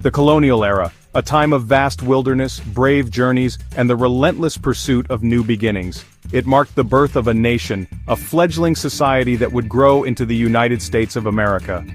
The colonial era, a time of vast wilderness, brave journeys, and the relentless pursuit of new beginnings. It marked the birth of a nation, a fledgling society that would grow into the United States of America.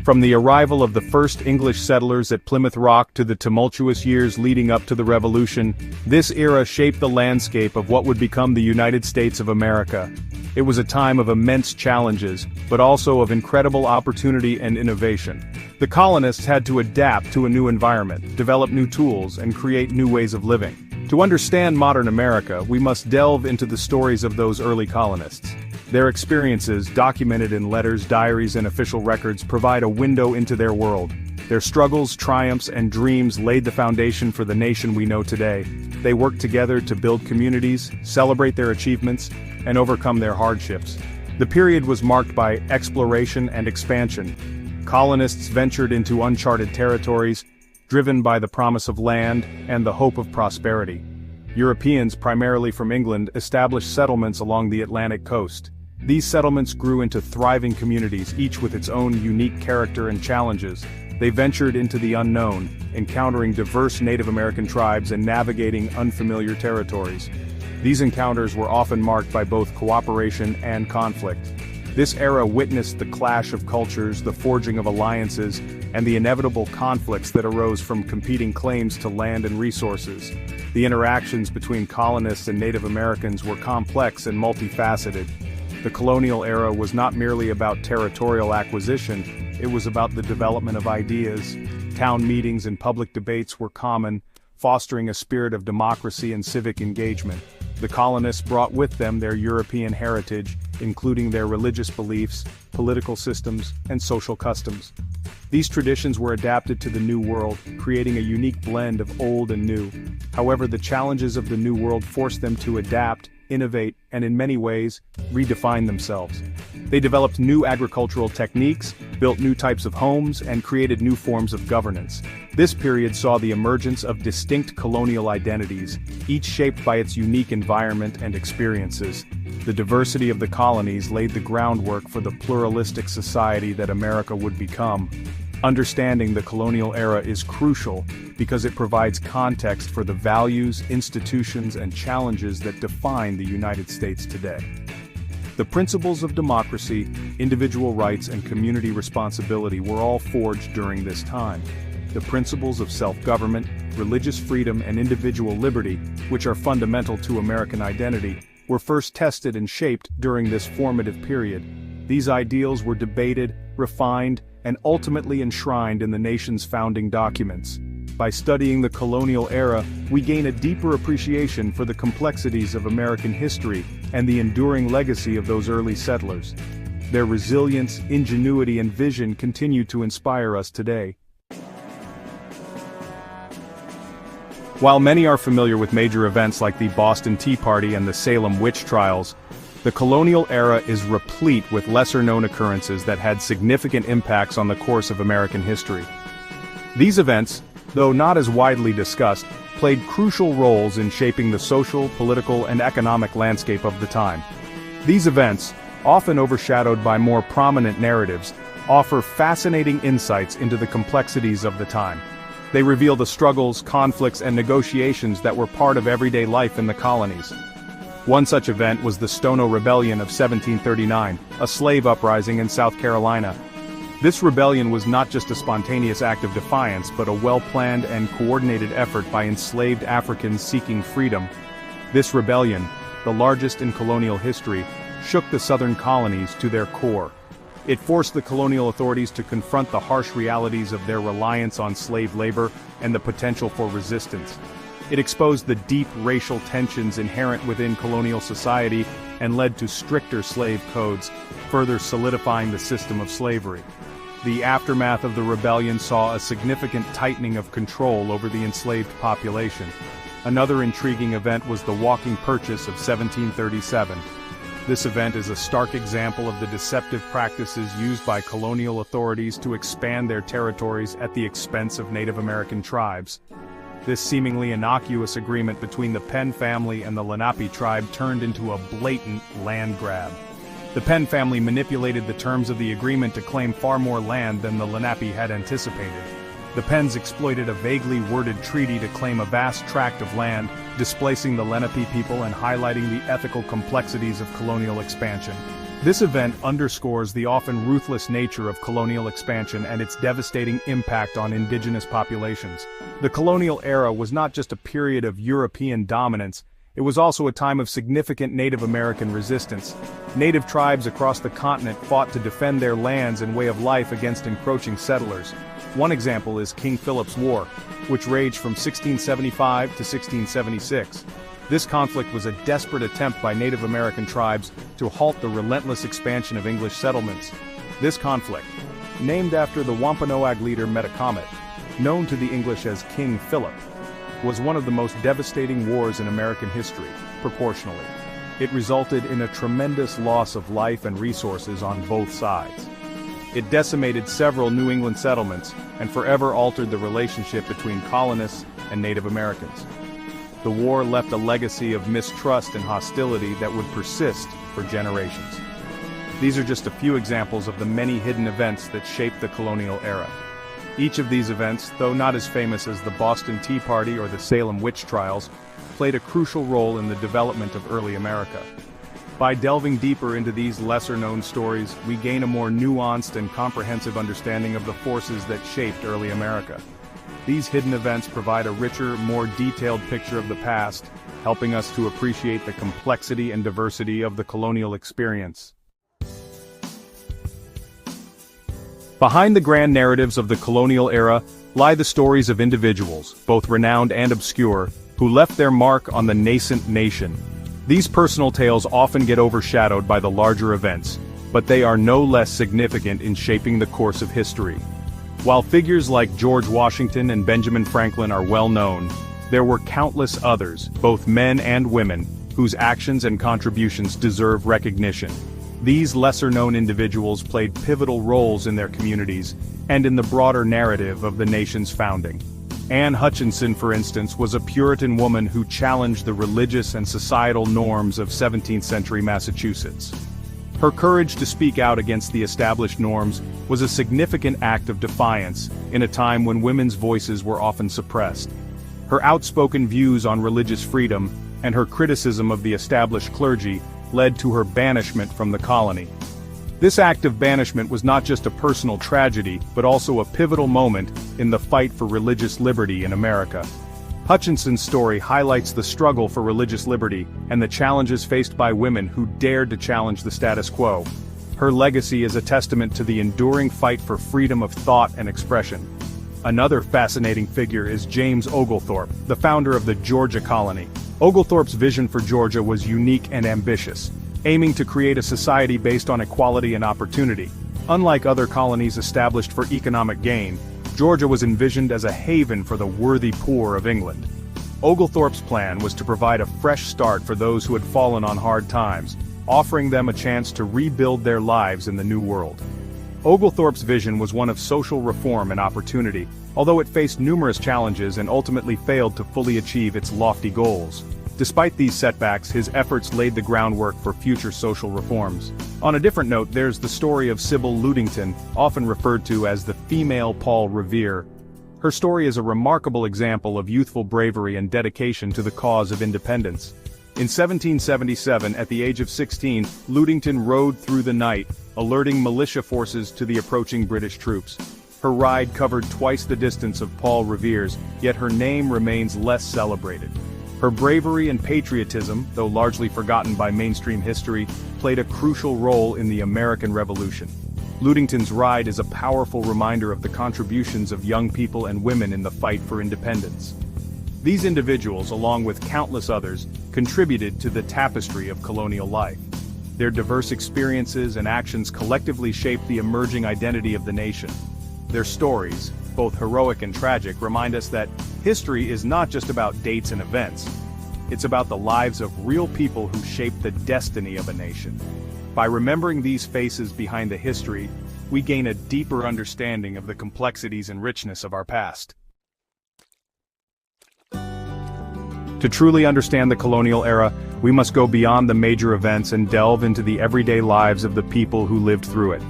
From the arrival of the first English settlers at Plymouth Rock to the tumultuous years leading up to the Revolution, this era shaped the landscape of what would become the United States of America. It was a time of immense challenges, but also of incredible opportunity and innovation. The colonists had to adapt to a new environment, develop new tools, and create new ways of living. To understand modern America, we must delve into the stories of those early colonists. Their experiences, documented in letters, diaries, and official records, provide a window into their world. Their struggles, triumphs, and dreams laid the foundation for the nation we know today. They worked together to build communities, celebrate their achievements, and overcome their hardships. The period was marked by exploration and expansion. Colonists ventured into uncharted territories, driven by the promise of land and the hope of prosperity. Europeans, primarily from England, established settlements along the Atlantic coast. These settlements grew into thriving communities, each with its own unique character and challenges. They ventured into the unknown, encountering diverse Native American tribes and navigating unfamiliar territories. These encounters were often marked by both cooperation and conflict. This era witnessed the clash of cultures, the forging of alliances, and the inevitable conflicts that arose from competing claims to land and resources. The interactions between colonists and Native Americans were complex and multifaceted. The colonial era was not merely about territorial acquisition, it was about the development of ideas. Town meetings and public debates were common, fostering a spirit of democracy and civic engagement. The colonists brought with them their European heritage, including their religious beliefs, political systems, and social customs. These traditions were adapted to the New World, creating a unique blend of old and new. However, the challenges of the New World forced them to adapt, innovate, and in many ways, redefine themselves. They developed new agricultural techniques, built new types of homes, and created new forms of governance. This period saw the emergence of distinct colonial identities, each shaped by its unique environment and experiences. The diversity of the colonies laid the groundwork for the pluralistic society that America would become. Understanding the colonial era is crucial because it provides context for the values, institutions, and challenges that define the United States today. The principles of democracy, individual rights, and community responsibility were all forged during this time. The principles of self-government, religious freedom, and individual liberty, which are fundamental to American identity, were first tested and shaped during this formative period. These ideals were debated, refined, and ultimately enshrined in the nation's founding documents. By studying the colonial era, we gain a deeper appreciation for the complexities of American history and the enduring legacy of those early settlers. Their resilience, ingenuity, and vision continue to inspire us today. While many are familiar with major events like the Boston Tea Party and the Salem witch trials, the colonial era is replete with lesser-known occurrences that had significant impacts on the course of American history. These events, though not as widely discussed, played crucial roles in shaping the social, political, and economic landscape of the time. These events, often overshadowed by more prominent narratives, offer fascinating insights into the complexities of the time. They reveal the struggles, conflicts, and negotiations that were part of everyday life in the colonies. One such event was the Stono Rebellion of 1739, a slave uprising in South Carolina. This rebellion was not just a spontaneous act of defiance, but a well-planned and coordinated effort by enslaved Africans seeking freedom. This rebellion, the largest in colonial history, shook the southern colonies to their core. It forced the colonial authorities to confront the harsh realities of their reliance on slave labor and the potential for resistance. It exposed the deep racial tensions inherent within colonial society and led to stricter slave codes, further solidifying the system of slavery. The aftermath of the rebellion saw a significant tightening of control over the enslaved population. Another intriguing event was the Walking Purchase of 1737. This event is a stark example of the deceptive practices used by colonial authorities to expand their territories at the expense of Native American tribes. This seemingly innocuous agreement between the Penn family and the Lenape tribe turned into a blatant land grab. The Penn family manipulated the terms of the agreement to claim far more land than the Lenape had anticipated. The Pens exploited a vaguely worded treaty to claim a vast tract of land, displacing the Lenape people and highlighting the ethical complexities of colonial expansion. This event underscores the often ruthless nature of colonial expansion and its devastating impact on indigenous populations. The colonial era was not just a period of European dominance, it was also a time of significant Native American resistance. Native tribes across the continent fought to defend their lands and way of life against encroaching settlers. One example is King Philip's War, which raged from 1675 to 1676. This conflict was a desperate attempt by Native American tribes to halt the relentless expansion of English settlements. This conflict, named after the Wampanoag leader Metacomet, known to the English as King Philip, was one of the most devastating wars in American history, proportionally. It resulted in a tremendous loss of life and resources on both sides. It decimated several New England settlements and forever altered the relationship between colonists and Native Americans. The war left a legacy of mistrust and hostility that would persist for generations. These are just a few examples of the many hidden events that shaped the colonial era. Each of these events, though not as famous as the Boston Tea Party or the Salem witch trials, played a crucial role in the development of early America. By delving deeper into these lesser-known stories, we gain a more nuanced and comprehensive understanding of the forces that shaped early America. These hidden events provide a richer, more detailed picture of the past, helping us to appreciate the complexity and diversity of the colonial experience. Behind the grand narratives of the colonial era lie the stories of individuals, both renowned and obscure, who left their mark on the nascent nation. These personal tales often get overshadowed by the larger events, but they are no less significant in shaping the course of history. While figures like George Washington and Benjamin Franklin are well known, there were countless others, both men and women, whose actions and contributions deserve recognition. These lesser-known individuals played pivotal roles in their communities and in the broader narrative of the nation's founding. Anne Hutchinson, for instance, was a Puritan woman who challenged the religious and societal norms of 17th-century Massachusetts. Her courage to speak out against the established norms was a significant act of defiance in a time when women's voices were often suppressed. Her outspoken views on religious freedom and her criticism of the established clergy led to her banishment from the colony. This act of banishment was not just a personal tragedy, but also a pivotal moment in the fight for religious liberty in America. Hutchinson's story highlights the struggle for religious liberty and the challenges faced by women who dared to challenge the status quo. Her legacy is a testament to the enduring fight for freedom of thought and expression. Another fascinating figure is James Oglethorpe, the founder of the Georgia colony. Oglethorpe's vision for Georgia was unique and ambitious, aiming to create a society based on equality and opportunity. Unlike other colonies established for economic gain, Georgia was envisioned as a haven for the worthy poor of England. Oglethorpe's plan was to provide a fresh start for those who had fallen on hard times, offering them a chance to rebuild their lives in the new world. Oglethorpe's vision was one of social reform and opportunity, although it faced numerous challenges and ultimately failed to fully achieve its lofty goals. Despite these setbacks, his efforts laid the groundwork for future social reforms. On a different note, there's the story of Sybil Ludington, often referred to as the female Paul Revere. Her story is a remarkable example of youthful bravery and dedication to the cause of independence. In 1777, at the age of 16, Ludington rode through the night, alerting militia forces to the approaching British troops. Her ride covered twice the distance of Paul Revere's, yet her name remains less celebrated. Her bravery and patriotism, though largely forgotten by mainstream history, played a crucial role in the American Revolution. Ludington's ride is a powerful reminder of the contributions of young people and women in the fight for independence. These individuals, along with countless others, contributed to the tapestry of colonial life. Their diverse experiences and actions collectively shaped the emerging identity of the nation. Their stories, both heroic and tragic, remind us that history is not just about dates and events. It's about the lives of real people who shaped the destiny of a nation. By remembering these faces behind the history, we gain a deeper understanding of the complexities and richness of our past. To truly understand the colonial era, we must go beyond the major events and delve into the everyday lives of the people who lived through it.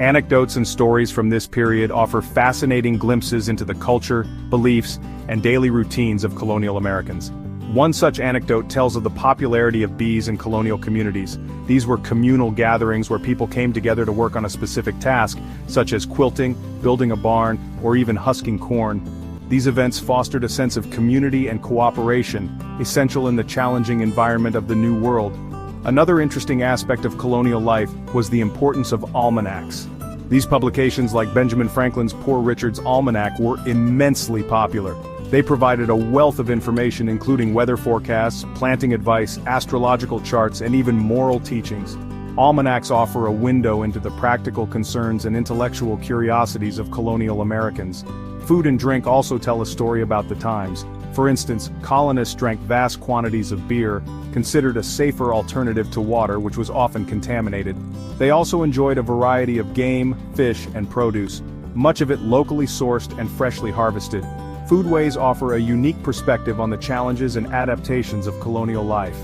Anecdotes and stories from this period offer fascinating glimpses into the culture, beliefs, and daily routines of colonial Americans. One such anecdote tells of the popularity of bees in colonial communities. These were communal gatherings where people came together to work on a specific task, such as quilting, building a barn, or even husking corn. These events fostered a sense of community and cooperation, essential in the challenging environment of the New World. Another interesting aspect of colonial life was the importance of almanacs. These publications, like Benjamin Franklin's Poor Richard's Almanac, were immensely popular. They provided a wealth of information including weather forecasts, planting advice, astrological charts, and even moral teachings. Almanacs offer a window into the practical concerns and intellectual curiosities of colonial Americans. Food and drink also tell a story about the times. For instance, colonists drank vast quantities of beer, considered a safer alternative to water which was often contaminated. They also enjoyed a variety of game, fish, and produce, much of it locally sourced and freshly harvested. Foodways offer a unique perspective on the challenges and adaptations of colonial life.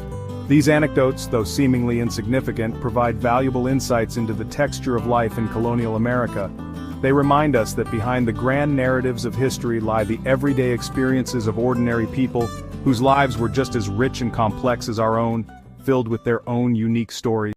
These anecdotes, though seemingly insignificant, provide valuable insights into the texture of life in colonial America. They remind us that behind the grand narratives of history lie the everyday experiences of ordinary people, whose lives were just as rich and complex as our own, filled with their own unique stories.